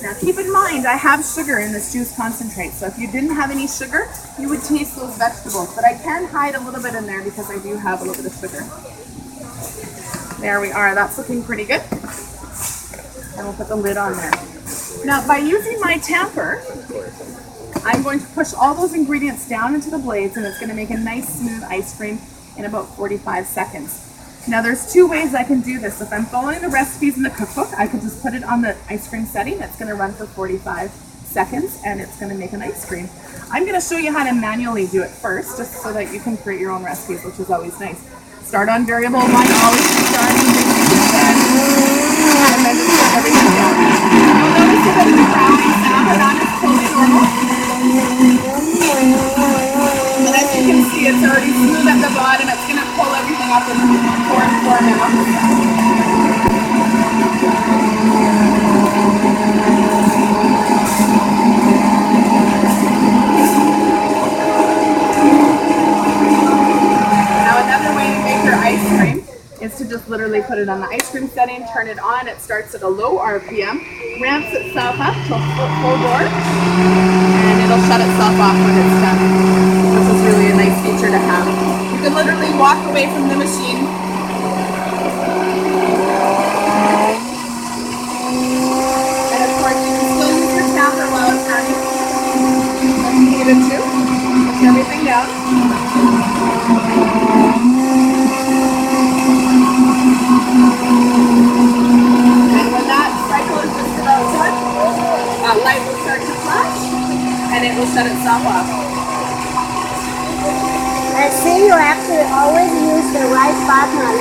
Now keep in mind, I have sugar in this juice concentrate, so if you didn't have any sugar, you would taste those vegetables. But I can hide a little bit in there because I do have a little bit of sugar. There we are, that's looking pretty good. And we'll put the lid on there. Now by using my tamper, I'm going to push all those ingredients down into the blades, and it's going to make a nice smooth ice cream in about 45 seconds. Now there's two ways I can do this. If I'm following the recipes in the cookbook, I could just put it on the ice cream setting. It's going to run for 45 seconds and it's going to make an ice cream. I'm going to show you how to manually do it first, just so that you can create your own recipes, which is always nice. Start on variable 1, always start and then just put everything down. You'll notice a bit of a browning sound, and that is totally normal. And as you can see, it's already smooth at the bottom. It's going to pull everything up in 4 minutes. Is to just literally put it on the ice cream setting, turn it on. It starts at a low RPM, ramps itself up to full bore, and it'll shut itself off when it's done, which is really a nice feature to have. You can literally walk away from the machine. And of course, you can still use your tamper while it's running. If you need it to. Push everything down. And when that cycle is just about done, that light will start to flash and it will shut itself off. I see you have to always use the right button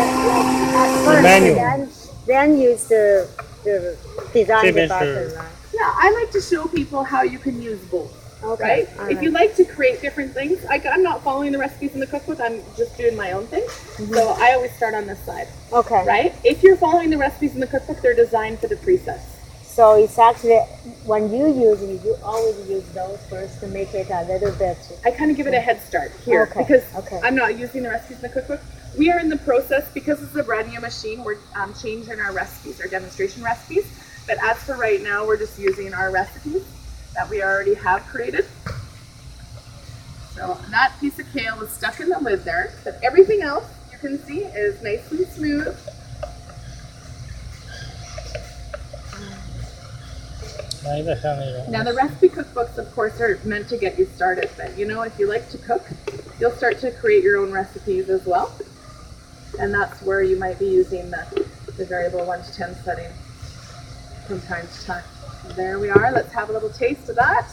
at first, then use the design button. Right? Yeah, I like to show people how you can use both. Okay. Right? If you like to create different things, I'm not following the recipes in the cookbook, I'm just doing my own thing. So I always start on this side. Okay. Right? If you're following the recipes in the cookbook, they're designed for the presets. So it's actually, when you use it, you always use those first to make it a little bit. I kind of give it a head start here because Okay. I'm not using the recipes in the cookbook. We are in the process, because it's a brand new machine, we're changing our recipes, our demonstration recipes. But as for right now, we're just using our recipes that we already have created. So that piece of kale is stuck in the lid there, but everything else you can see is nice and smooth. Now the recipe cookbooks, of course, are meant to get you started, but you know, if you like to cook, you'll start to create your own recipes as well. And that's where you might be using the variable 1 to 10 setting from time to time. There we are. Let's have a little taste of that.